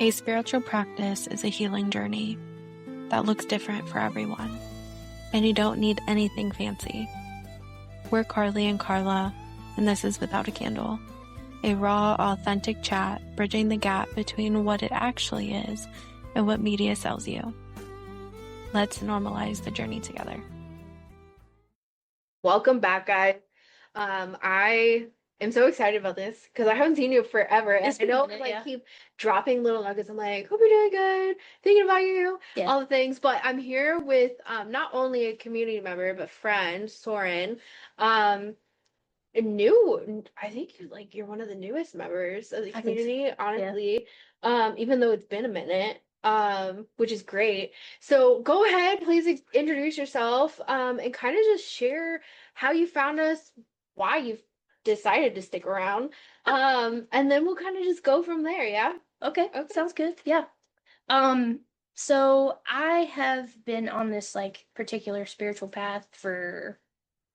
A spiritual practice is a healing journey that looks different for everyone, and you don't need anything fancy. We're Karlie and Karla, and this is Without a Candle, a raw, authentic chat bridging the gap between what it actually is and what media sells you. Let's normalize the journey together. Welcome back, guys. I am so excited about this because I haven't seen you forever. And I know I keep dropping little nuggets. I'm like, hope you're doing good, thinking about you, all the things. But I'm here with not only a community member, but friend, Soren. I think you're one of the newest members of the community, honestly. Even though it's been a minute. Which is great. So go ahead, please introduce yourself, and kind of just share how you found us, why you've decided to stick around. And then we'll kind of just go from there, yeah? Okay, sounds good. Yeah. So I have been on this particular spiritual path for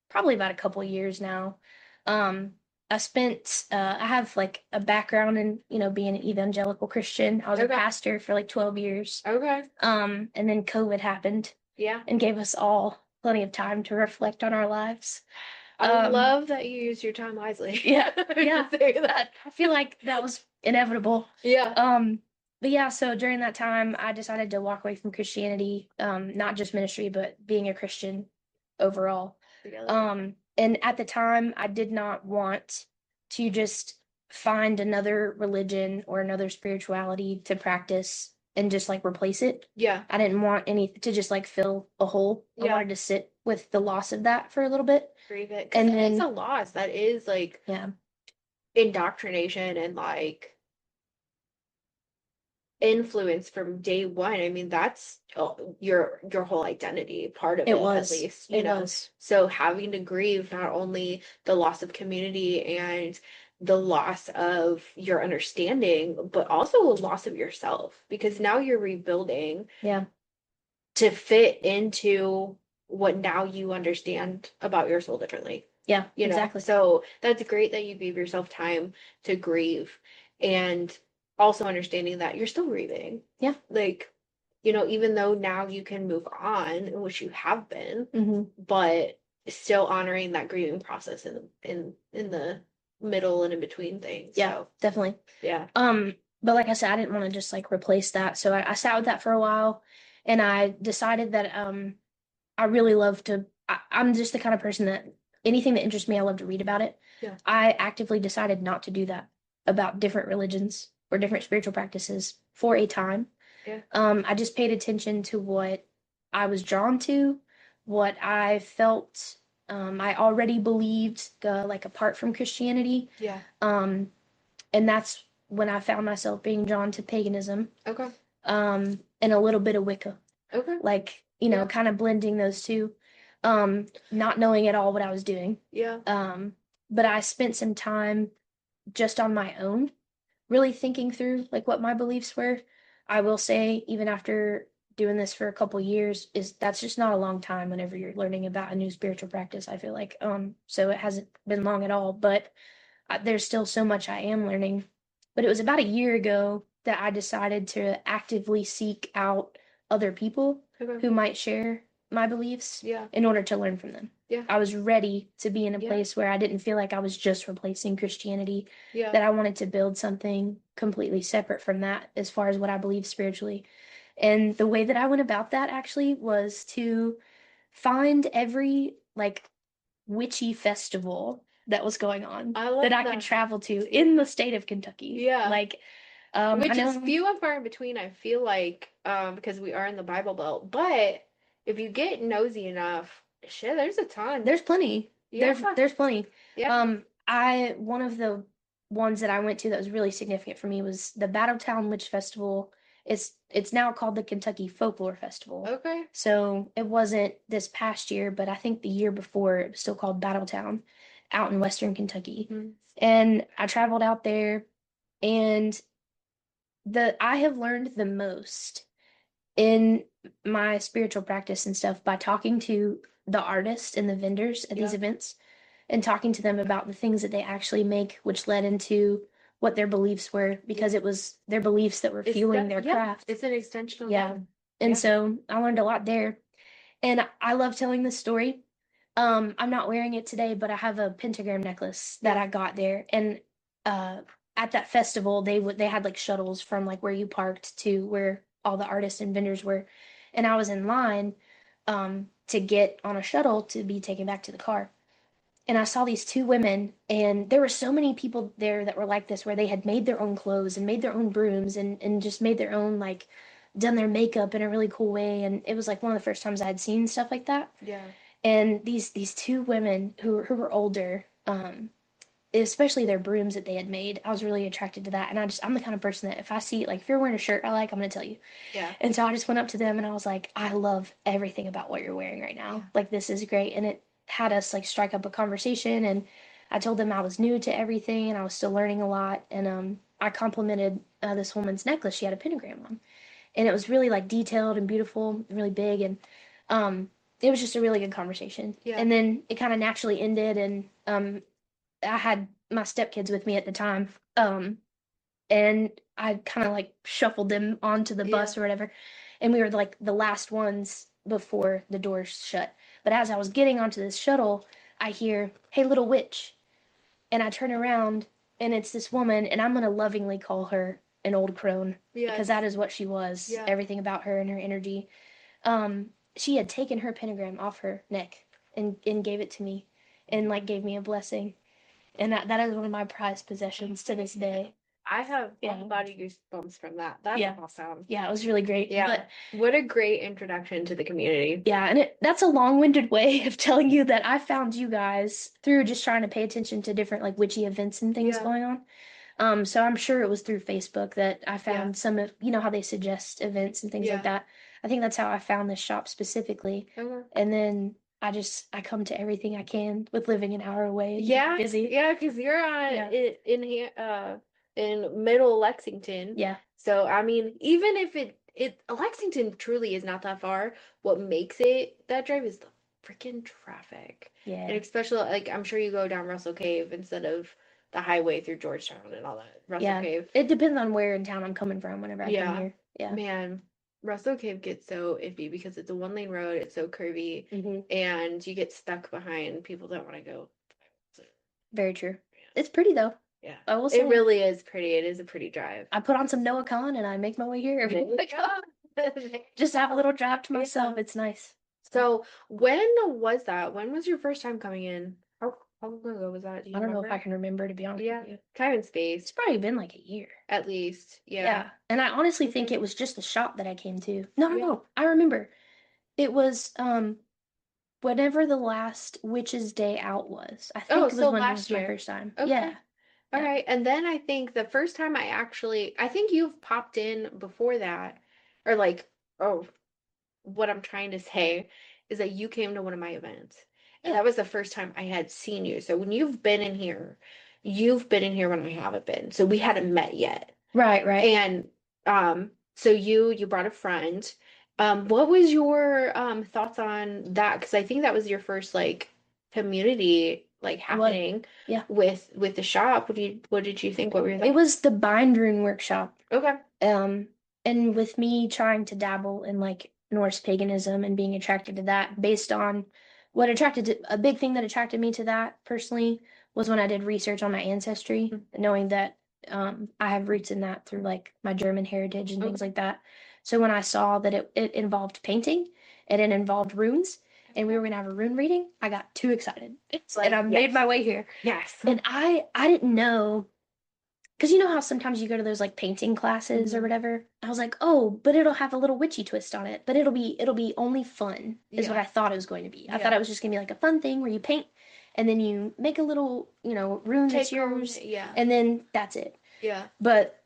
probably about a couple of years now. I have a background in, being an evangelical Christian. I was a pastor for 12 years. Okay. And then COVID happened. Yeah. And gave us all plenty of time to reflect on our lives. I love that you use your time wisely. Yeah. Yeah. Say that. I feel like that was inevitable. Yeah. But yeah, so during that time, I decided to walk away from Christianity, not just ministry, but being a Christian overall. And at the time, I did not want to just find another religion or another spirituality to practice and just replace it. Yeah. I didn't want to just fill a hole. I wanted to sit with the loss of that for a little bit. Grieve it. And then it's a loss. That is indoctrination and influence from day one. I mean, that's your whole identity, part of it at least. You know? So having to grieve not only the loss of community and the loss of your understanding, but also the loss of yourself, because now you're rebuilding to fit into what now you understand about your soul differently. Yeah, exactly. So that's great that you gave yourself time to grieve, and also understanding that you're still grieving. Yeah. Even though now you can move on, which you have been, but still honoring that grieving process in the middle and in between things. Yeah, so, definitely. Yeah. But like I said, I didn't want to just replace that. So I sat with that for a while, and I decided that I really love to, I'm just the kind of person that anything that interests me, I love to read about it. Yeah. I actively decided not to do that about different religions or different spiritual practices for a time. Yeah. I just paid attention to what I was drawn to, what I felt I already believed, apart from Christianity. Yeah. And that's when I found myself being drawn to paganism. Okay. And a little bit of Wicca. Okay. Kind of blending those two, not knowing at all what I was doing. Yeah. But I spent some time just on my own, really thinking through what my beliefs were. I will say, even after doing this for a couple years, that's just not a long time whenever you're learning about a new spiritual practice, I feel like. So it hasn't been long at all, but there's still so much I am learning. But it was about a year ago that I decided to actively seek out other people who might share my beliefs in order to learn from them. Yeah. I was ready to be in a place where I didn't feel like I was just replacing Christianity, that I wanted to build something completely separate from that as far as what I believe spiritually. And the way that I went about that actually was to find every witchy festival that was going on that I could travel to in the state of Kentucky. Yeah. Which is few and far in between, I feel like, because we are in the Bible Belt. But if you get nosy enough, shit, there's a ton. There's plenty. Yeah. There's plenty. Yeah. One of the ones that I went to that was really significant for me was the Battletown Witch Festival. It's now called the Kentucky Folklore Festival. Okay. So it wasn't this past year, but I think the year before it was still called Battletown, out in Western Kentucky. Mm-hmm. And I traveled out there, and I have learned the most in my spiritual practice and stuff by talking to the artists and the vendors at these events, and talking to them about the things that they actually make, which led into what their beliefs were, because it was their beliefs that were fueling their craft. It's an extension of Yeah. them. And so I learned a lot there. And I love telling this story. I'm not wearing it today, but I have a pentagram necklace that I got there. And at that festival, they had like shuttles from like where you parked to where all the artists and vendors were. And I was in line to get on a shuttle to be taken back to the car. And I saw these two women, and there were so many people there that were like this, where they had made their own clothes and made their own brooms and just made their own, like, done their makeup in a really cool way. And it was like one of the first times I had seen stuff like that. Yeah. And these two women who were older, especially their brooms that they had made, I was really attracted to that. And I'm the kind of person that if I see, like, if you're wearing a shirt I like, I'm gonna tell you. Yeah. And so I just went up to them and I was like, I love everything about what you're wearing right now. Like, this is great. And it had us like strike up a conversation, and I told them I was new to everything and I was still learning a lot. And I complimented this woman's necklace. She had a pentagram on, and it was really like detailed and beautiful, and really big, and it was just a really good conversation. Yeah. And then it kind of naturally ended, and I had my stepkids with me at the time, and I kind of like shuffled them onto the bus or whatever, and we were like the last ones before the doors shut. But as I was getting onto this shuttle, I hear, "Hey, little witch," and I turn around, and it's this woman, and I'm gonna lovingly call her an old crone, because that is what she was. Yeah. Everything about her and her energy. She had taken her pentagram off her neck and gave it to me, and like gave me a blessing. And that is one of my prized possessions to this day. I have full body goosebumps from that. That's awesome. Yeah, it was really great. Yeah. But what a great introduction to the community. yeah, and that's a long-winded way of telling you that I found you guys through just trying to pay attention to different like witchy events and things going on. So I'm sure it was through Facebook that I found some of, you know, how they suggest events and things like that. I think that's how I found this shop specifically. And then I come to everything I can with living an hour away and being busy. Yeah, because you're on in middle Lexington. Yeah. So I mean, even if it Lexington truly is not that far, what makes it that drive is the freaking traffic. Yeah. And especially like I'm sure you go down Russell Cave instead of the highway through Georgetown and all that. Russell Cave. It depends on where in town I'm coming from whenever I come here. Yeah. Man, Russell Cave gets so iffy because it's a one-lane road, it's so curvy, and you get stuck behind people that want to go. Very true. It's pretty though. Yeah. I will say. It really is pretty. It is a pretty drive. I put on some Noah Khan and I make my way here. Just have a little drive to myself. It's nice. So when was that? When was your first time coming in? How long ago was that? Do you I don't know remember? if I can remember, to be honest with you. Time and space. It's probably been like a year. At least. Yeah. Yeah. And I honestly think it was just the shop that I came to. No. I remember. It was whenever the last Witch's Day Out was. I think it was when it was my first time. Okay. Yeah. All right. And then I think the first time I think you've popped in before that. Or like, what I'm trying to say is that you came to one of my events. And that was the first time I had seen you. So when you've been in here when I haven't been. So we hadn't met yet. Right. And so you brought a friend. What was your thoughts on that? Because I think that was your first like community like happening with the shop. What did you think? What were your thoughts? It was the Bind Rune workshop. Okay. And with me trying to dabble in like Norse paganism and being attracted to that based on a big thing that attracted me to that personally was when I did research on my ancestry, knowing that I have roots in that through like my German heritage and things like that. So when I saw that it involved painting and it involved runes and we were gonna have a rune reading, I got too excited. And I made my way here. Yes. And I didn't know, because you know how sometimes you go to those like painting classes or whatever. I was like, oh, but it'll have a little witchy twist on it. But it'll be only fun is what I thought it was going to be. I thought it was just gonna be like a fun thing where you paint and then you make a little, rune that's yours. And then that's it. Yeah. But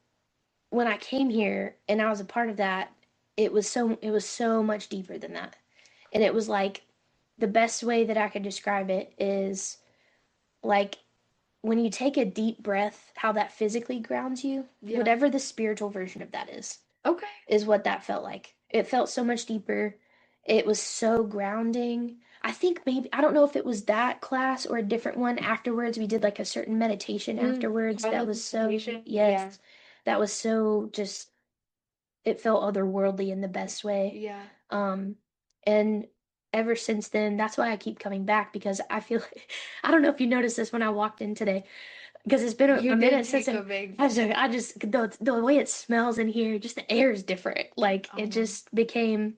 when I came here and I was a part of that, it was so much deeper than that. And it was like the best way that I could describe it is like when you take a deep breath, how that physically grounds you, whatever the spiritual version of that is. Is what that felt like. It felt so much deeper. It was so grounding. I think maybe, I don't know if it was that class or a different one afterwards. We did like a certain meditation afterwards that was so, yes, that was so just, it felt otherworldly in the best way. Yeah. And ever since then, that's why I keep coming back, because I feel like, I don't know if you noticed this when I walked in today, because it's been a minute since I just the way it smells in here, just the air is different. Like it just became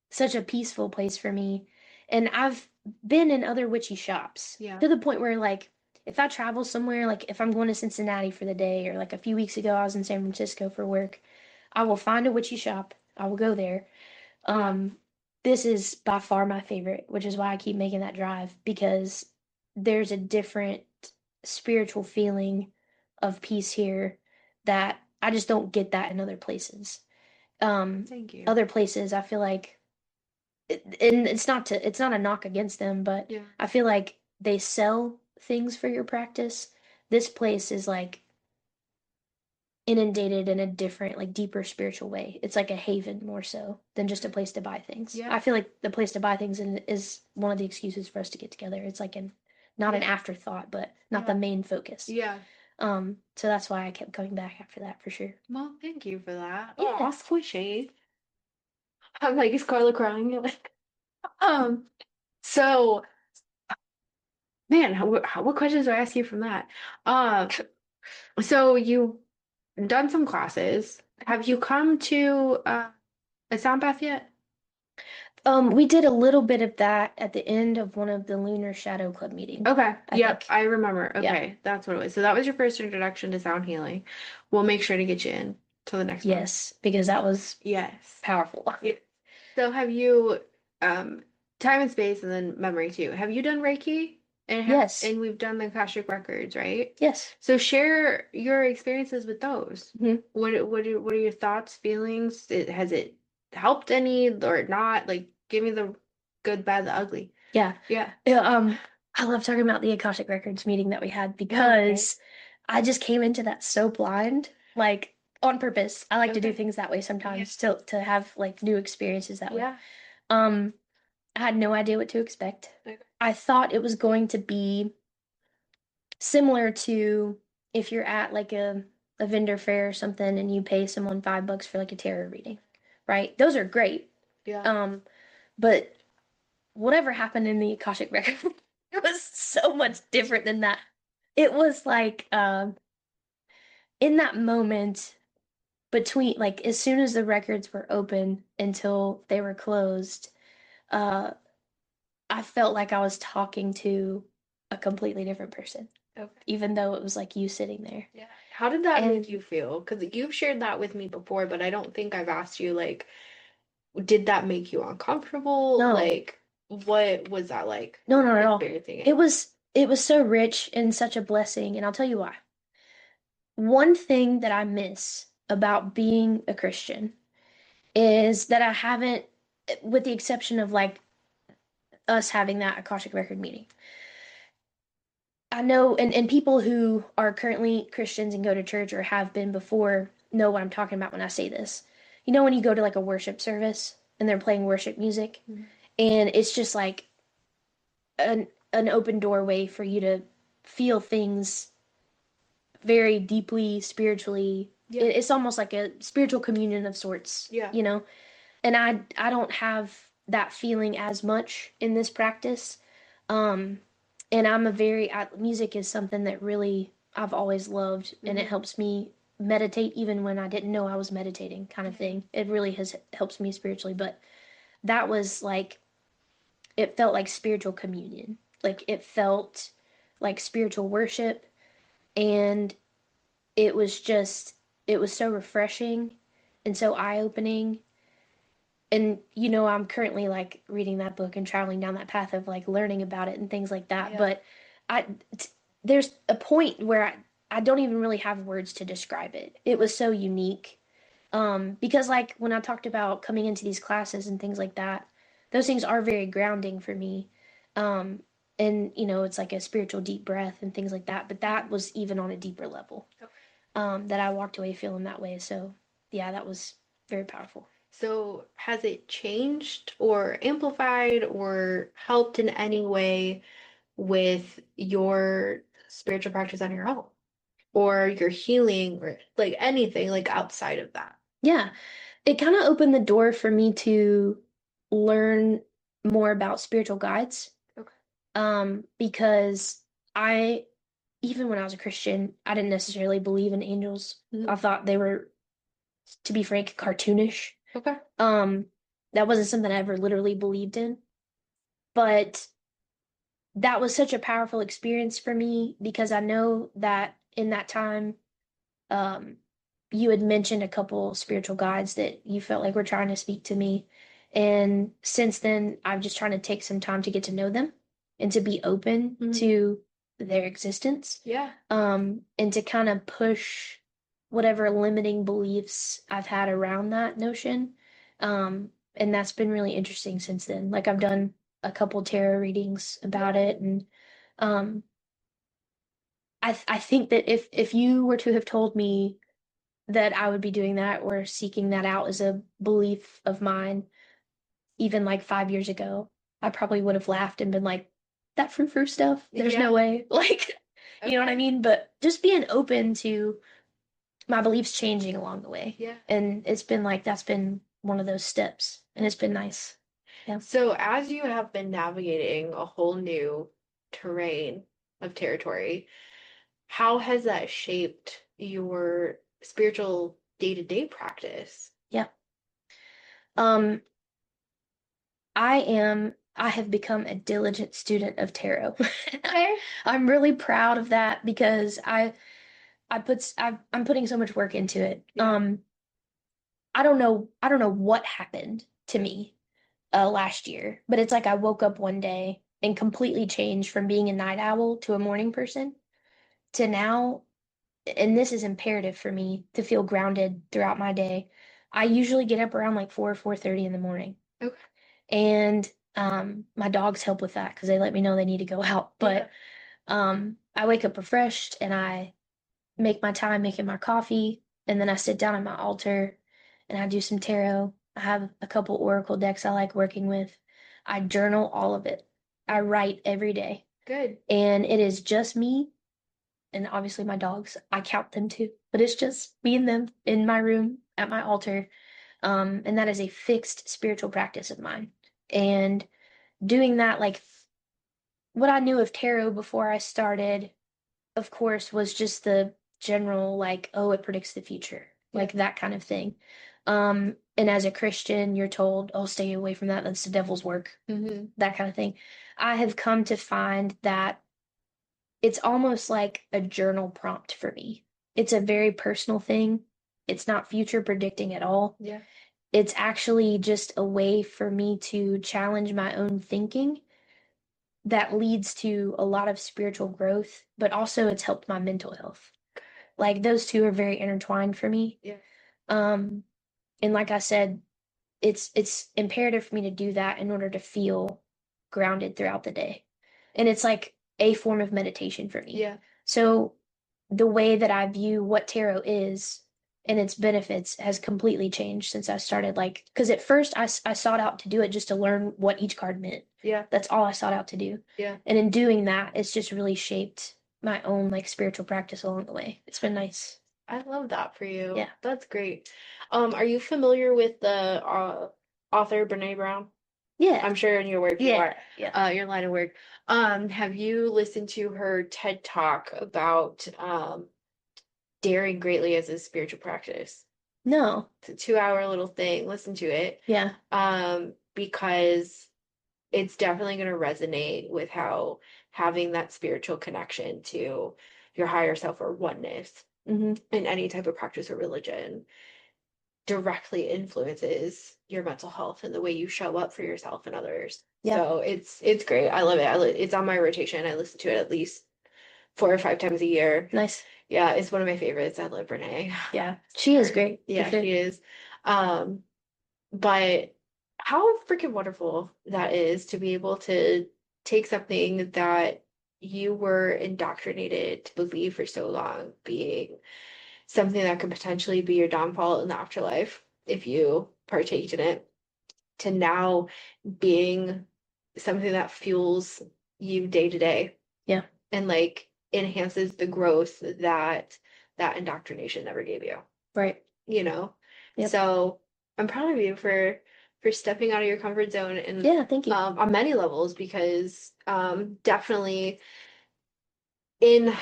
such a peaceful place for me. And I've been in other witchy shops to the point where, like, if I travel somewhere, like if I'm going to Cincinnati for the day, or like a few weeks ago I was in San Francisco for work, I will find a witchy shop. I will go there. This is by far my favorite, which is why I keep making that drive, because there's a different spiritual feeling of peace here that I just don't get that in other places. Thank you. Other places, I feel like, and it's not a knock against them, but I feel like they sell things for your practice. This place is like inundated in a different, like deeper spiritual way. It's like a haven more so than just a place to buy things. Yeah. I feel like the place to buy things is one of the excuses for us to get together. It's like not an afterthought, but not the main focus. Yeah. So that's why I kept coming back after that, for sure. Well, thank you for that. Yeah. Oh, squishy. I'm like, is Carla crying? So, man, what questions do I ask you from that? So you've done some classes. Have you come to a sound bath yet? We did a little bit of that at the end of one of the Lunar Shadow Club meetings. Okay. Yep, I remember. Okay, that's what it was. So that was your first introduction to sound healing. We'll make sure to get you in to the next one. Yes, because that was powerful. Yeah. So have you time and space, and then memory too. Have you done Reiki? Yes. And we've done the Akashic Records, right? Yes. So share your experiences with those. Mhm. What are your thoughts, feelings? Has it helped any or not? Like, give me the good, bad, the ugly. Yeah. Yeah. I love talking about the Akashic Records meeting that we had, because I just came into that so blind, like on purpose. I like to do things that way sometimes to have like new experiences that way. Yeah. I had no idea what to expect. I thought it was going to be similar to if you're at like a vendor fair or something and you pay someone $5 for like a tarot reading, right? Those are great. Yeah. But whatever happened in the Akashic record, it was so much different than that. It was like in that moment between, like, as soon as the records were open until they were closed, uh I felt like I was talking to a completely different person. Okay. Even though it was like you sitting there. Yeah. How did that make you feel? Because you've shared that with me before, but I don't think I've asked you, like, did that make you uncomfortable? No. Like, what was that like? No, not at all. Experiencing it? It was so rich and such a blessing, and I'll tell you why. One thing that I miss about being a Christian is that I haven't, with the exception of like us having that Akashic record meeting. I know, and people who are currently Christians and go to church or have been before know what I'm talking about when I say this. You know, when you go to like a worship service and they're playing worship music, and it's just like an open doorway for you to feel things very deeply spiritually. It's almost like a spiritual communion of sorts. You know, and I don't have that feeling as much in this practice. And I'm music is something that really I've always loved, and it helps me meditate even when I didn't know I was meditating, kind of thing. It really helps me spiritually, but that was like, it felt like spiritual communion. Like it felt like spiritual worship, and it was so refreshing and so eye-opening. And I'm currently like reading that book and traveling down that path of like learning about it and things like that. But there's a point where I don't even really have words to describe it. It was so unique. Because like when I talked about coming into these classes and things like that, those things are very grounding for me. And it's like a spiritual deep breath and things like that. But that was even on a deeper level. That I walked away feeling that way. So yeah, that was very powerful. So has it changed or amplified or helped in any way with your spiritual practice on your own or your healing or like anything like outside of that? Yeah, it kind of opened the door for me to learn more about spiritual guides. Okay. Because I, even when I was a Christian, I didn't necessarily believe in angels. I thought they were, to be frank, cartoonish. Okay. That wasn't something I ever literally believed in. But that was such a powerful experience for me because I know that in that time, um, you had mentioned a couple spiritual guides that you felt like were trying to speak to me. And since then, I'm just trying to take some time to get to know them and to be open to their existence. Yeah. And to kind of push whatever limiting beliefs I've had around that notion. And that's been really interesting since then. Like I've done a couple tarot readings about it, and um, I think that if you were to have told me that I would be doing that or seeking that out as a belief of mine, even like 5 years ago, I probably would have laughed and been like, that frou-frou stuff, there's no way. Like, you know what I mean? But just being open to my beliefs changing along the way. Yeah. And it's been like, that's been one of those steps. And it's been nice. Yeah. So as you have been navigating a whole new terrain of territory, how has that shaped your spiritual day-to-day practice? Yeah. Um, I have become a diligent student of tarot. Okay. I'm really proud of that because I'm putting so much work into it. Yeah. I don't know what happened to me last year, but it's like I woke up one day and completely changed from being a night owl to a morning person to now, and this is imperative for me to feel grounded throughout my day. I usually get up around like 4:30 in the morning. Okay. And my dogs help with that because they let me know they need to go out. But I wake up refreshed and I make my time making my coffee, and then I sit down at my altar and I do some tarot. I have a couple oracle decks I like working with. I journal all of it. I write every day. Good. And it is just me and obviously my dogs. I count them too, but it's just me and them in my room at my altar. And that is a fixed spiritual practice of mine. And doing that, like what I knew of tarot before I started, of course, was just the general, like, oh, it predicts the future, like that kind of thing. And as a Christian, you're told, oh, stay away from that. That's the devil's work, that kind of thing. I have come to find that it's almost like a journal prompt for me. It's a very personal thing. It's not future predicting at all. Yeah. It's actually just a way for me to challenge my own thinking that leads to a lot of spiritual growth, but also it's helped my mental health. Like those two are very intertwined for me. Yeah. And like I said, it's imperative for me to do that in order to feel grounded throughout the day. And it's like a form of meditation for me. Yeah. So the way that I view what tarot is and its benefits has completely changed since I started. Like, because at first I sought out to do it just to learn what each card meant. Yeah. That's all I sought out to do. Yeah. And in doing that, it's just really shaped my own like spiritual practice along the way. It's been nice. I love that for you. Yeah. That's great. Are you familiar with the author Brene Brown? Yeah. I'm sure in your work you are. Yeah. Your line of work. Have you listened to her TED Talk about daring greatly as a spiritual practice? No. It's a 2-hour little thing. Listen to it. Yeah. Because it's definitely going to resonate with how having that spiritual connection to your higher self or oneness in any type of practice or religion directly influences your mental health and the way you show up for yourself and others. Yeah. So it's great. I love it. It's on my rotation. I listen to it at least 4 or 5 times a year. Nice. Yeah, it's one of my favorites. I love Renee. Yeah, she is great. Yeah, she is. But how freaking wonderful that is to be able to take something that you were indoctrinated to believe for so long being something that could potentially be your downfall in the afterlife if you partaked in it to now being something that fuels you day to day. Yeah. And like enhances the growth that indoctrination never gave you. Right. You know? Yep. So I'm proud of you for stepping out of your comfort zone and yeah, thank you. On many levels, because definitely in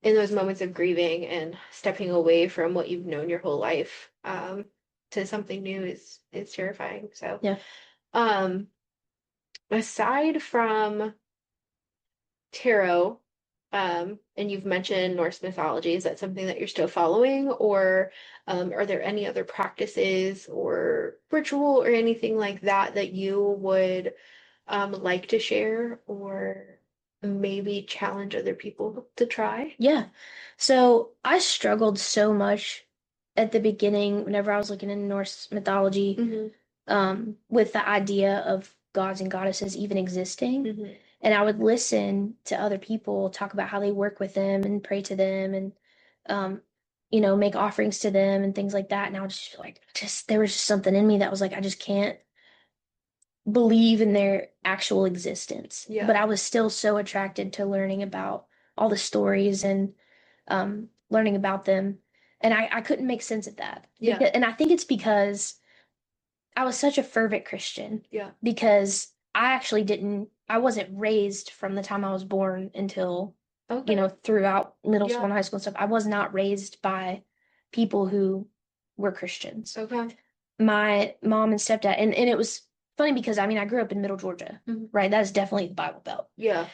those moments of grieving and stepping away from what you've known your whole life to something new is terrifying. So yeah. Aside from tarot, and you've mentioned Norse mythology, is that something that you're still following, or are there any other practices or ritual or anything like that that you would like to share, or maybe challenge other people to try? Yeah. So I struggled so much at the beginning whenever I was looking in Norse mythology, with the idea of gods and goddesses even existing. And I would listen to other people talk about how they work with them and pray to them and, make offerings to them and things like that. And I would just feel like, there was just something in me that was like, I just can't believe in their actual existence. Yeah. But I was still so attracted to learning about all the stories and learning about them. And I couldn't make sense of that. Yeah. And I think it's because I was such a fervent Christian. Yeah. Because I wasn't raised from the time I was born until, throughout middle school and high school and stuff. I was not raised by people who were Christians. Okay. My mom and stepdad, and it was funny because I grew up in Middle Georgia, right? That is definitely the Bible Belt. Yeah.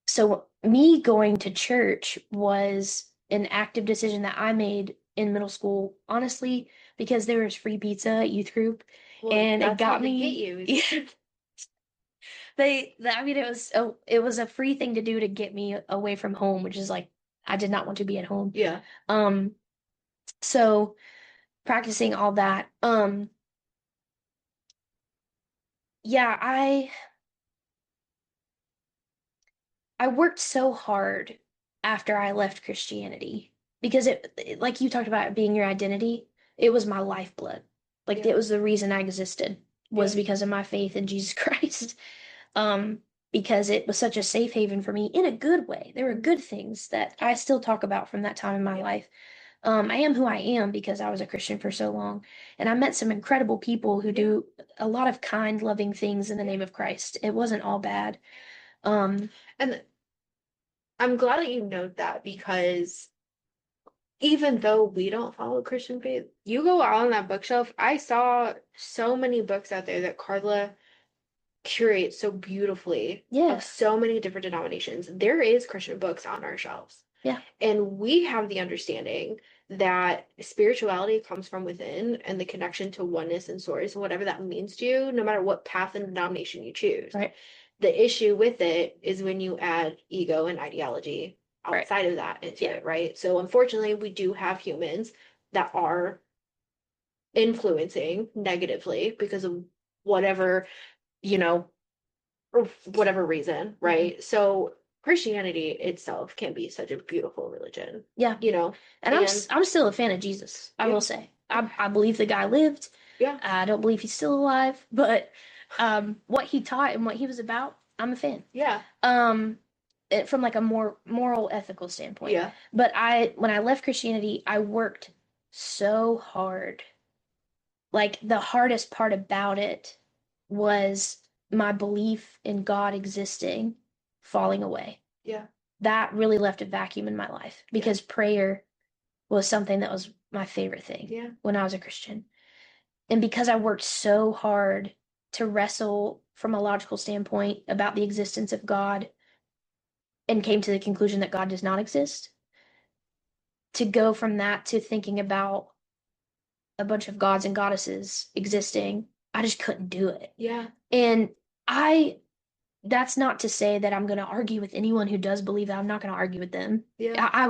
So me going to church was an active decision that I made in middle school, honestly, because there was free pizza at youth group, and it got me. It was a free thing to do to get me away from home, which is like I did not want to be at home. Yeah. So practicing all that. Yeah, I worked so hard after I left Christianity because like you talked about it being your identity, it was my lifeblood. Like it was the reason I existed was because of my faith in Jesus Christ. Because it was such a safe haven for me in a good way. There were good things that I still talk about from that time in my life. I am who I am because I was a Christian for so long. And I met some incredible people who do a lot of kind, loving things in the name of Christ. It wasn't all bad. And I'm glad that you note that, because even though we don't follow Christian faith, you go out on that bookshelf, I saw so many books out there that Carla curates so beautifully of so many different denominations. There is Christian books on our shelves. Yeah. And we have the understanding that spirituality comes from within, and the connection to oneness and source, whatever that means to you, no matter what path and denomination you choose. Right. The issue with it is when you add ego and ideology outside of that into it, right? So unfortunately, we do have humans that are influencing negatively because of whatever, or whatever reason, right? So Christianity itself can be such a beautiful religion. Yeah. And I'm still a fan of Jesus, I will say. I believe the guy lived. Yeah. I don't believe he's still alive, but what he taught and what he was about, I'm a fan. Yeah. From like a more moral, ethical standpoint. Yeah. But when I left Christianity, I worked so hard. Like the hardest part about it was my belief in God existing falling away. Yeah. That really left a vacuum in my life because prayer was something that was my favorite thing when I was a Christian. And because I worked so hard to wrestle from a logical standpoint about the existence of God and came to the conclusion that God does not exist, to go from that to thinking about a bunch of gods and goddesses existing, I just couldn't do it. Yeah. And that's not to say that I'm going to argue with anyone who does believe that. I'm not going to argue with them. Yeah. I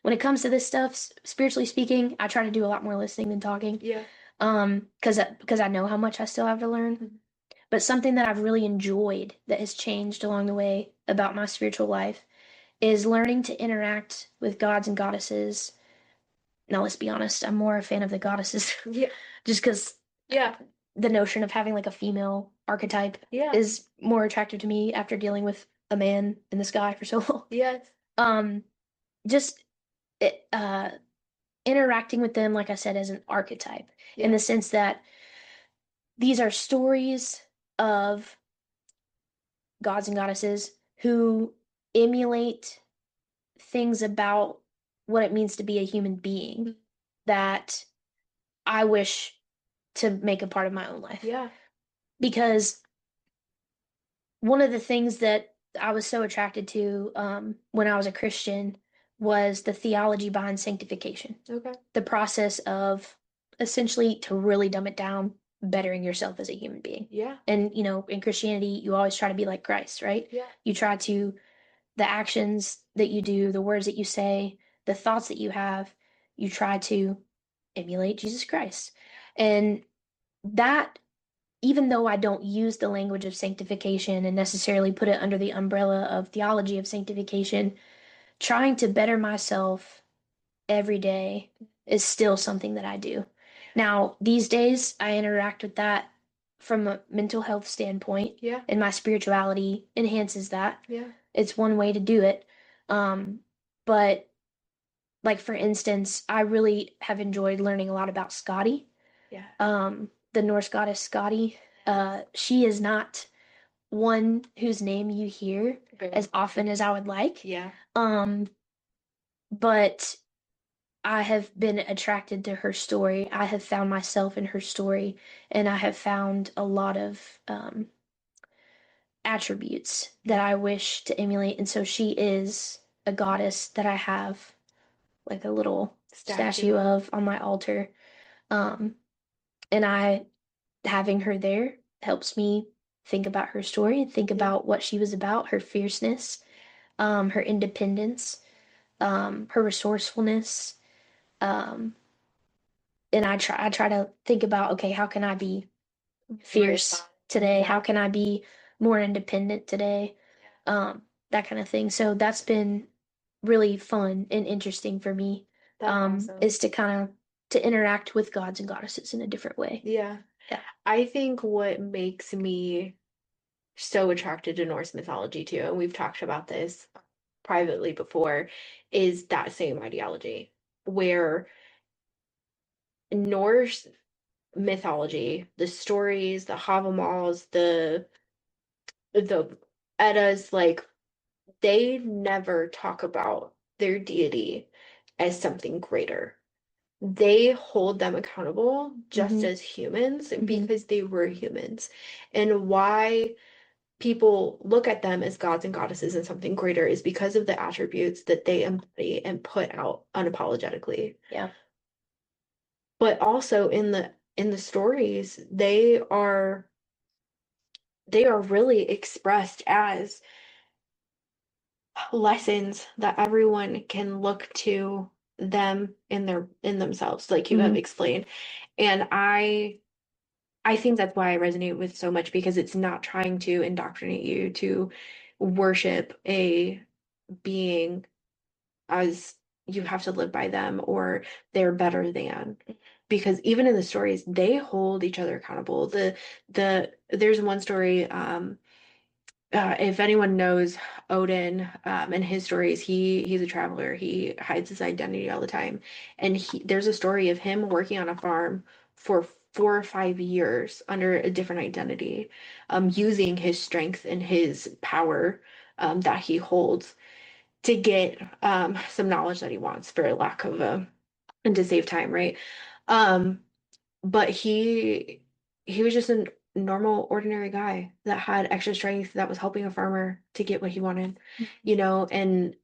when it comes to this stuff, spiritually speaking, I try to do a lot more listening than talking. Yeah. Because I know how much I still have to learn. But something that I've really enjoyed that has changed along the way about my spiritual life is learning to interact with gods and goddesses now let's be honest, I'm more a fan of the goddesses. Yeah. Just because the notion of having like a female archetype is more attractive to me after dealing with a man in the sky for so long. Yes. Just interacting with them, like I said, as an archetype, in the sense that these are stories of gods and goddesses who emulate things about what it means to be a human being that I wish to make a part of my own life. Yeah. Because one of the things that I was so attracted to when I was a Christian was the theology behind sanctification. Okay. The process of essentially, to really dumb it down, bettering yourself as a human being. Yeah. And, in Christianity, you always try to be like Christ, right? Yeah. You try to, the actions that you do, the words that you say, the thoughts that you have, you try to emulate Jesus Christ. And that, even though I don't use the language of sanctification and necessarily put it under the umbrella of theology of sanctification, trying to better myself every day is still something that I do. Now, these days, I interact with that from a mental health standpoint. Yeah. And my spirituality enhances that. Yeah. It's one way to do it. But like for instance, I really have enjoyed learning a lot about Scotty. Yeah. The Norse goddess Scotty. She is not one whose name you hear as often as I would like. Yeah. But I have been attracted to her story. I have found myself in her story, and I have found a lot of attributes that I wish to emulate. And so she is a goddess that I have like a little statue of on my altar. And having her there helps me think about her story and think about what she was about, her fierceness, her independence, her resourcefulness. And I try to think about, okay, how can I be fierce today? How can I be more independent today? That kind of thing. So that's been really fun and interesting for me. Awesome. Is to kind of to interact with gods and goddesses in a different way. Yeah. Yeah. I think what makes me so attracted to Norse mythology too, and we've talked about this privately before, is that same ideology where Norse mythology, the stories, the Havamals, the Eddas, like they never talk about their deity as something greater. They hold them accountable just as humans because they were humans. And why people look at them as gods and goddesses and something greater is because of the attributes that they embody and put out unapologetically. Yeah. But also in the stories, they are really expressed as lessons that everyone can look to them in themselves, like you have explained. And I think that's why I resonate with so much, because it's not trying to indoctrinate you to worship a being as you have to live by them or they're better than. Because even in the stories, they hold each other accountable. There's one story, if anyone knows Odin, and his stories, he's a traveler. He hides his identity all the time. And there's a story of him working on a farm for 4 or 5 years under a different identity, using his strength and his power, that he holds to get some knowledge that he wants, for lack of and to save time, right? But he was just a normal, ordinary guy that had extra strength that was helping a farmer to get what he wanted, and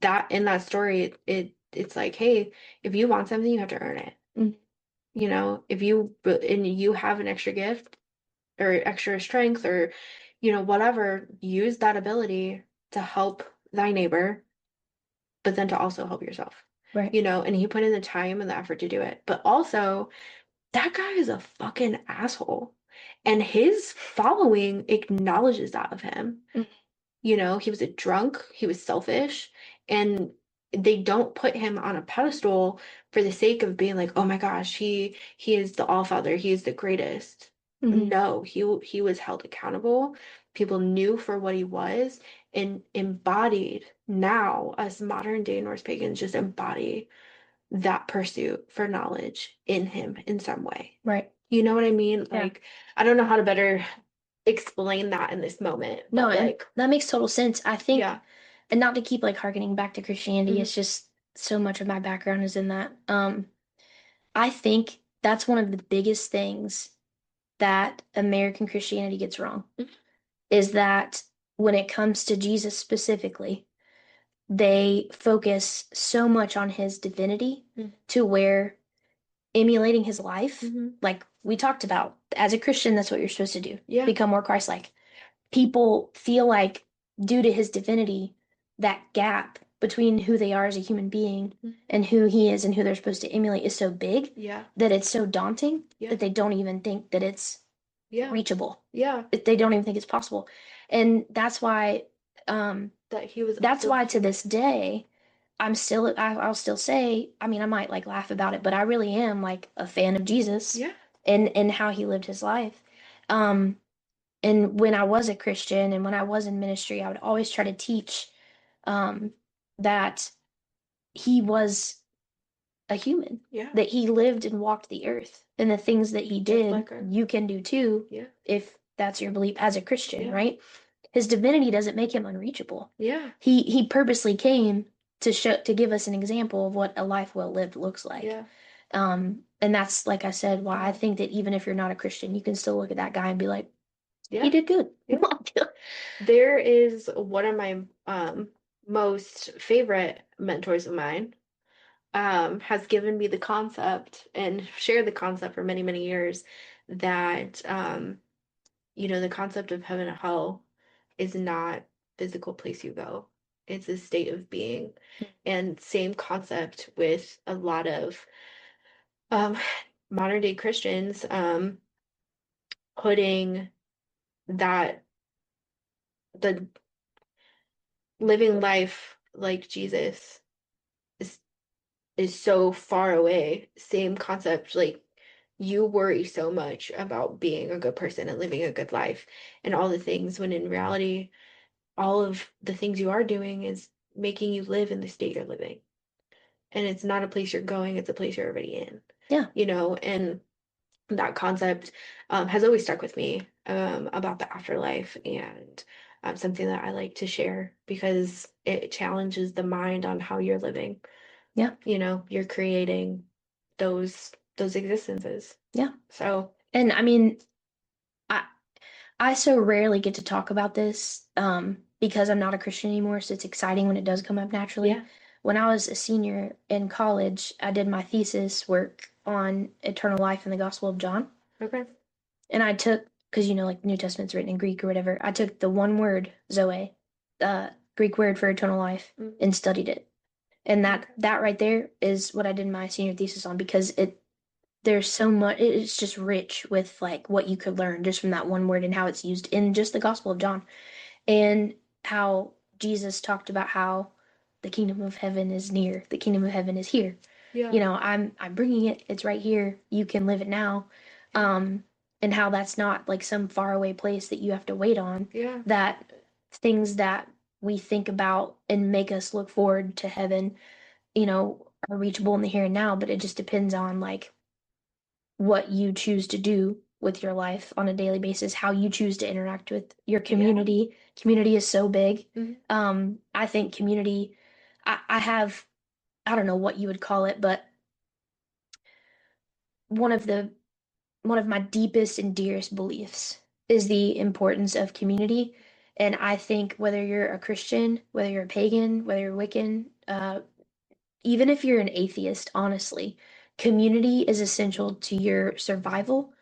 that in that story, it's like, hey, if you want something, you have to earn it. If you have an extra gift or extra strength or, whatever, use that ability to help thy neighbor, but then to also help yourself. Right. And he put in the time and the effort to do it. But also, that guy is a fucking asshole. And his following acknowledges that of him. He was a drunk, he was selfish, and they don't put him on a pedestal for the sake of being like, oh my gosh, he is the all father, he is the greatest. No, he was held accountable. People knew for what he was, and embodied. Now, as modern day Norse pagans, just embody that pursuit for knowledge in him in some way. Right. You know what I mean? Yeah. Like, I don't know how to better explain that in this moment. No, but like, that makes total sense. I think, yeah. and not to keep like harkening back to Christianity, Mhm. it's just so much of my background is in that. I think that's one of the biggest things that American Christianity gets wrong, is that when it comes to Jesus specifically, they focus so much on his divinity to where emulating his life, like we talked about, as a Christian, that's what you're supposed to do. Yeah. Become more Christ-like. People feel like due to his divinity, that gap between who they are as a human being and who he is and who they're supposed to emulate is so big that it's so daunting that they don't even think that it's reachable. Yeah. They don't even think it's possible. And that's why That he was that's also why to this day I'll still say, I mean, I might like laugh about it, but I really am like a fan of Jesus. Yeah. And how he lived his life. And when I was a Christian and when I was in ministry, I would always try to teach that he was a human, that he lived and walked the earth, and the things that he did, like you can do too, if that's your belief as a Christian, right? His divinity doesn't make him unreachable. Yeah. He purposely came to give us an example of what a life well lived looks like. Yeah. And that's, like I said, why I think that even if you're not a Christian, you can still look at that guy and be like, Yeah. he did good. Yeah. There is one of my most favorite mentors of mine has given me the concept and shared the concept for many, many years that the concept of heaven and hell is not physical place you go. It's a state of being. And same concept with a lot of modern day Christians putting that the living life like Jesus is so far away. Same concept, like you worry so much about being a good person and living a good life and all the things, when in reality, all of the things you are doing is making you live in the state you're living. And it's not a place you're going, it's a place you're already in. Yeah. And that concept has always stuck with me about the afterlife, and something that I like to share because it challenges the mind on how you're living. Yeah. You're creating those existences. Yeah. So, and I mean, I so rarely get to talk about this because I'm not a Christian anymore, so it's exciting when it does come up naturally. Yeah. When I was a senior in college, I did my thesis work on eternal life in the Gospel of John. Okay. And I took, because like New Testament's written in Greek or whatever, I took the one word, Zoe, Greek word for eternal life, and studied it. And that right there is what I did my senior thesis on, because there's so much, it's just rich with like what you could learn just from that one word and how it's used in just the Gospel of John, and how Jesus talked about how the kingdom of heaven is near, the kingdom of heaven is here. Yeah. I'm bringing it, it's right here, you can live it now. And how that's not like some faraway place that you have to wait on. Yeah. That things that we think about and make us look forward to heaven, are reachable in the here and now, but it just depends on like what you choose to do with your life on a daily basis, how you choose to interact with your community. Community is so big. I think community, I have, I don't know what you would call it, but one of my deepest and dearest beliefs is the importance of community. And I think whether you're a Christian, whether you're a pagan, whether you're Wiccan, even if you're an atheist, honestly, community is essential to your survival,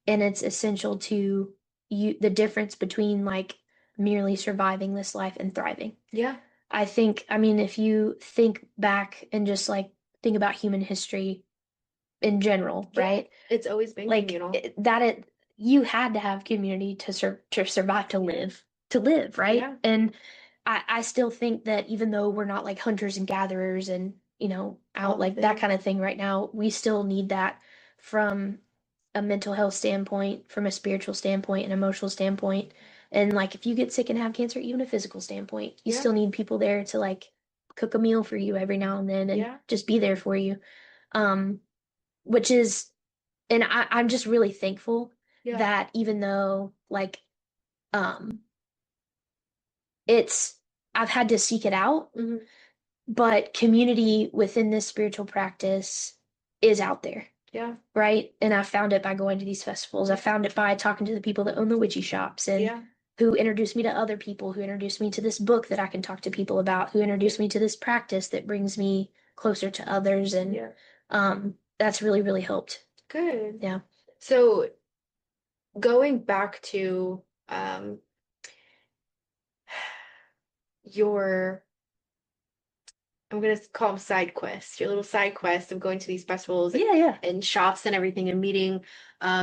and it's essential to you, the difference between like merely surviving this life and thriving. Yeah. I mean, if you think back and just like think about human history in general, right? It's always been like communal. You had to have community to survive, to live, right? Yeah. And I still think that even though we're not like hunters and gatherers and, out like that kind of thing right now, we still need that from a mental health standpoint, from a spiritual standpoint, an emotional standpoint. And like if you get sick and have cancer, even a physical standpoint, you still need people there to like cook a meal for you every now and then and just be there for you. Which is, and I'm just really thankful that even though like um it's I've had to seek it out, but community within this spiritual practice is out there. Yeah. Right? And I found it by going to these festivals. I found it by talking to the people that own the witchy shops and who introduced me to other people, who introduced me to this book that I can talk to people about, who introduced me to this practice that brings me closer to others. And that's really, really helped. Good. Yeah. So going back to your, I'm gonna call them side quests, your little side quests of going to these festivals and shops and everything and meeting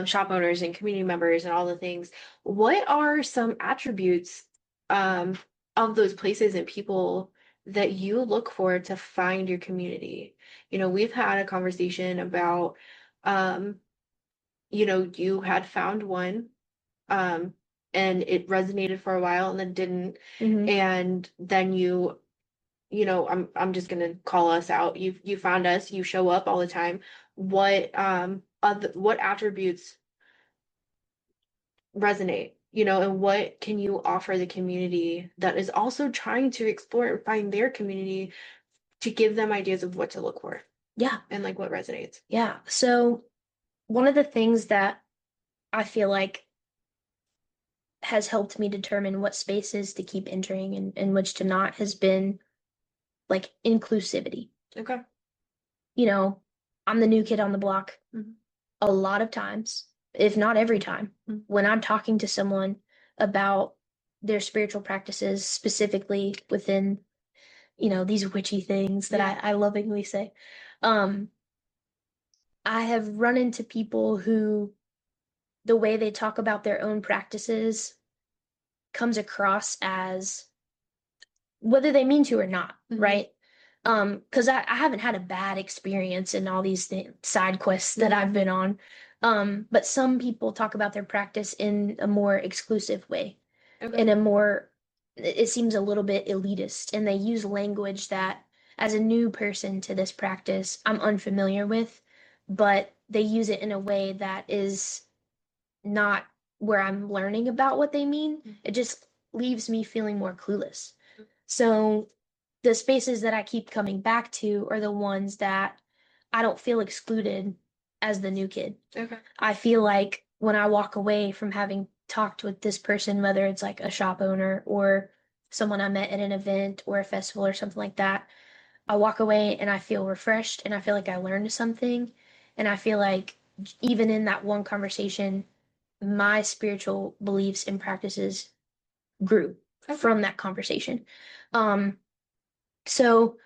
shop owners and community members and all the things. What are some attributes of those places and people that you look for to find your community? We've had a conversation about you had found one and it resonated for a while and then didn't. And then I'm just gonna call us out. You found us, you show up all the time. What attributes resonate, and what can you offer the community that is also trying to explore and find their community to give them ideas of what to look for? Yeah. And like what resonates. Yeah. So one of the things that I feel like has helped me determine what spaces to keep entering and which to not has been like inclusivity. Okay. I'm the new kid on the block. A lot of times, if not every time, when I'm talking to someone about their spiritual practices, specifically within, these witchy things that I lovingly say, I have run into people who the way they talk about their own practices comes across as whether they mean to or not, right? Because I haven't had a bad experience in all these side quests that I've been on. But some people talk about their practice in a more exclusive way, in a more, it seems a little bit elitist, and they use language that, as a new person to this practice, I'm unfamiliar with, but they use it in a way that is not where I'm learning about what they mean. It just leaves me feeling more clueless. So the spaces that I keep coming back to are the ones that I don't feel excluded as the new kid. Okay. I feel like when I walk away from having talked with this person, whether it's like a shop owner or someone I met at an event or a festival or something like that, I walk away and I feel refreshed and I feel like I learned something. And I feel like even in that one conversation, my spiritual beliefs and practices grew from that conversation. So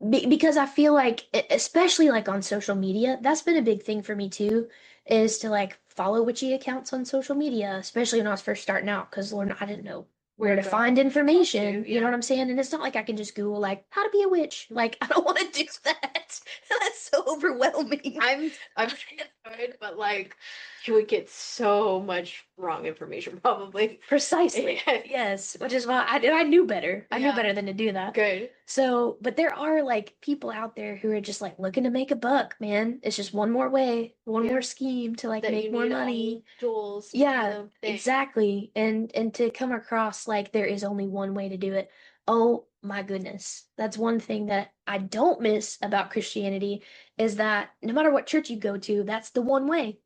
because I feel like, especially like on social media, that's been a big thing for me too, is to like follow witchy accounts on social media, especially when I was first starting out, because Lord, I didn't know where to find information. You know what I'm saying? And it's not like I can just Google like how to be a witch. Like I don't want to do that. That's so overwhelming. I'm good, but like you would get so much wrong information probably. Precisely. Yes, which is why I knew better. I knew better than to do that. Good. So, but there are like people out there who are just like looking to make a buck, man. It's just one more way, one more scheme to like that make more money. Tools. Yeah, exactly. And to come across like there is only one way to do it. Oh my goodness. That's one thing that I don't miss about Christianity is that no matter what church you go to, that's the one way.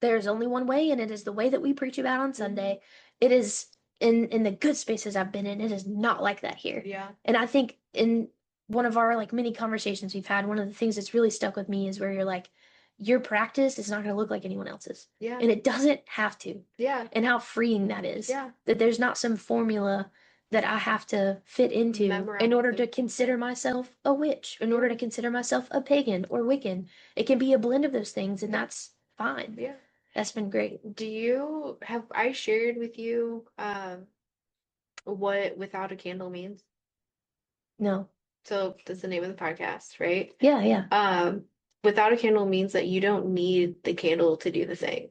There's only one way, and it is the way that we preach about on Sunday. It is in the good spaces I've been in, it is not like that here. Yeah. And I think in one of our like many conversations we've had, one of the things that's really stuck with me is where you're like, your practice is not going to look like anyone else's. Yeah. And it doesn't have to. Yeah. And how freeing that is. Yeah. That there's not some formula that I have to fit into in order to consider myself a witch, in order to consider myself a pagan or Wiccan. It can be a blend of those things, and that's fine. Yeah. That's been great. I shared with you what without a candle means? No. So that's the name of the podcast, right? Yeah, yeah. Without a candle means that you don't need the candle to do the thing.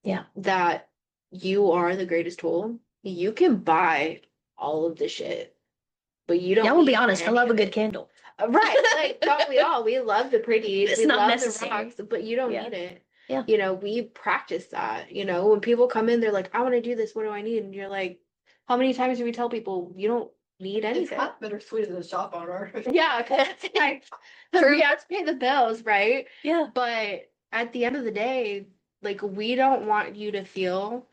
Yeah. That you are the greatest tool. You can buy all of the shit, but you don't. Yeah, I'm gonna be need honest. I any love a of good it. candle. Right. Like, don't we all? We love the pretties. It's We not love necessary. the rocks, but you don't Yeah. need it. Yeah. You know, we practice that. You know, when people come in, they're like, I want to do this. What do I need? And you're like, how many times do we tell people you don't need It's anything? not bittersweet as a shop owner. Yeah, because it's like True. we have to pay the bills, right? Yeah. But at the end of the day, like, we don't want you to feel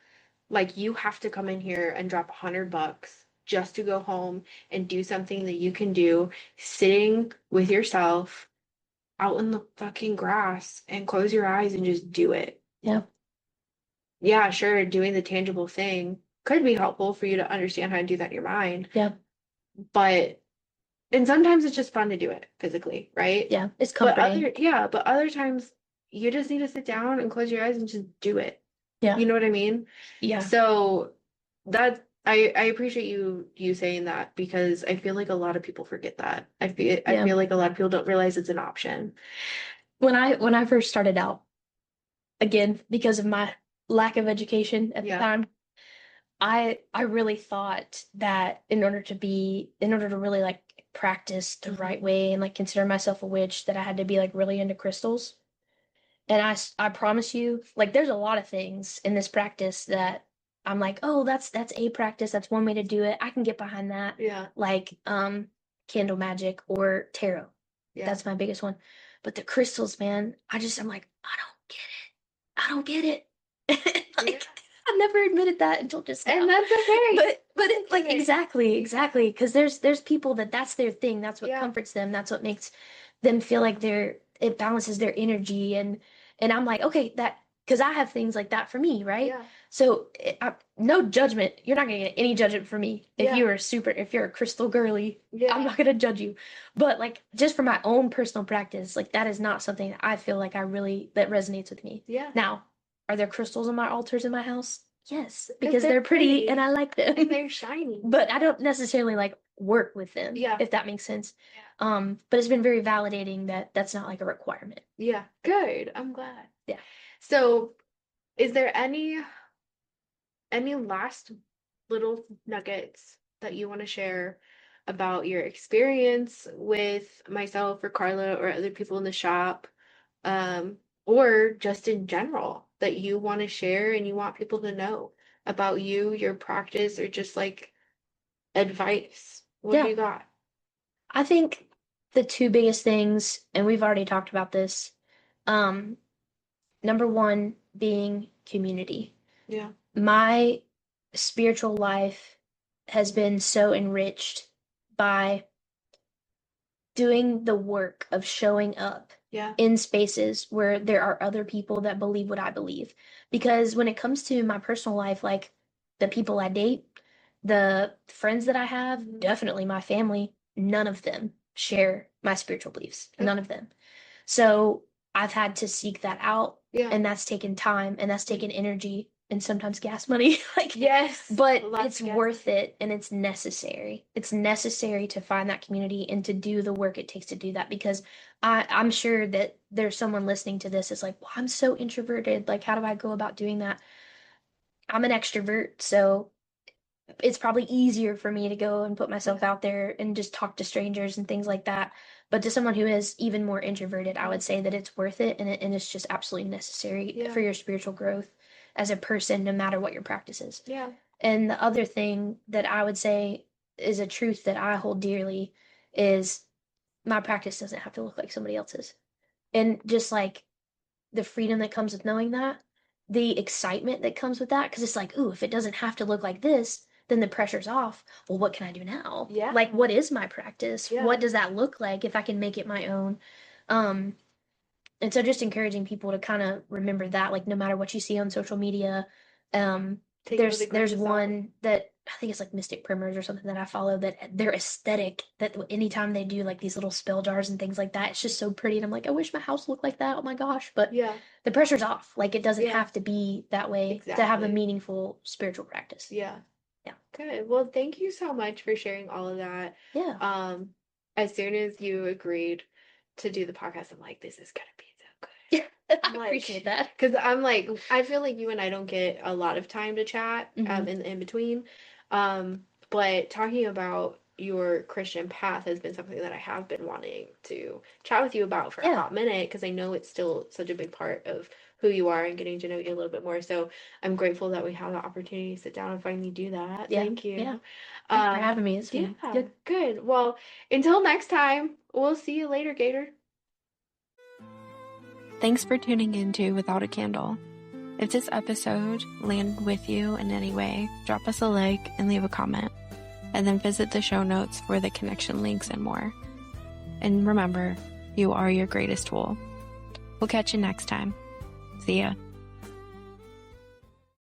like you have to come in here and drop $100 just to go home and do something that you can do sitting with yourself out in the fucking grass and close your eyes and just do it. Yeah. Yeah, sure, doing the tangible thing could be helpful for you to understand how to do that in your mind. Yeah. But and sometimes it's just fun to do it physically, right? Yeah. It's But comforting. other times you just need to sit down and close your eyes and just do it. Yeah. You know what I mean? Yeah. So that I appreciate you saying that, because I feel like a lot of people forget that. I feel like a lot of people don't realize it's an option. When I first started out, again, because of my lack of education at the time, I really thought that in order to really like practice the right way and like consider myself a witch, that I had to be like really into crystals. And I promise you, like, there's a lot of things in this practice that I'm like, oh, that's a practice. That's one way to do it. I can get behind that. Yeah. Like candle magic or tarot. Yeah. That's my biggest one. But the crystals, man, I'm like, I don't get it. Like, I never admitted that until just now. And that's okay. But it, like, exactly, because there's people that's their thing. That's what Yeah. comforts them. That's what makes them feel like it balances their energy. And I'm like, okay, that, because I have things like that for me, right? Yeah. So no judgment. You're not gonna get any judgment from me if Yeah. if you're a crystal girly. Yeah. I'm not gonna judge you. But like, just for my own personal practice, like, that is not something that I feel like that resonates with me. Yeah. Now, are there crystals on my altars in my house? Yes, because they're they're pretty pretty. and I like them. And they're shiny. But I don't necessarily like work with them. Yeah. If that makes sense. But it's been very validating that that's not like a requirement. Yeah. Good. I'm glad. Yeah. So, is there any last little nuggets that you want to share about your experience with myself or Carla or other people in the shop, or just in general, that you want to share and you want people to know about you, your practice, or just like advice? What do you got? I think the two biggest things, and we've already talked about this, number one being community. Yeah. My spiritual life has been so enriched by doing the work of showing up in spaces where there are other people that believe what I believe. Because when it comes to my personal life, like the people I date, the friends that I have, definitely my family, none of them share my spiritual beliefs. None of them. So I've had to seek that out. Yeah. And that's taken time and that's taken energy and sometimes gas money. Like, yes. But it's worth it and it's necessary. It's necessary to find that community and to do the work it takes to do that, because I'm sure that there's someone listening to this that's like, well, I'm so introverted. Like, how do I go about doing that? I'm an extrovert, so it's probably easier for me to go and put myself out there and just talk to strangers and things like that. But to someone who is even more introverted, I would say that it's worth it and it's just absolutely necessary for your spiritual growth as a person, no matter what your practice is. Yeah. And the other thing that I would say is a truth that I hold dearly is my practice doesn't have to look like somebody else's. And just like the freedom that comes with knowing that, the excitement that comes with that, because it's like, ooh, if it doesn't have to look like this, then the pressure's off. Well, what can I do now? Yeah. Like, what is my practice? Yeah. What does that look like if I can make it my own? And so just encouraging people to kind of remember that, like, no matter what you see on social media, there's one that I think it's like Mystic Primers or something that I follow, that their aesthetic, that anytime they do like these little spell jars and things like that, it's just so pretty. And I'm like, I wish my house looked like that. Oh my gosh. But the pressure's off. Like, it doesn't have to be that way to have a meaningful spiritual practice. Yeah. Yeah. Good. Well, thank you so much for sharing all of that. Yeah. As soon as you agreed to do the podcast, I'm like, this is gonna be so good. I appreciate that. Because I'm like, I feel like you and I don't get a lot of time to chat in between. But talking about your Christian path has been something that I have been wanting to chat with you about for a hot minute, because I know it's still such a big part of who you are and getting to know you a little bit more. So I'm grateful that we have the opportunity to sit down and finally do that. Yeah. Thank you. Yeah. Thanks for having me. It's been good. Good. Well, until next time, we'll see you later, Gator. Thanks for tuning in to Without a Candle. If this episode landed with you in any way, drop us a like and leave a comment, and then visit the show notes for the connection links and more. And remember, you are your greatest tool. We'll catch you next time. See ya.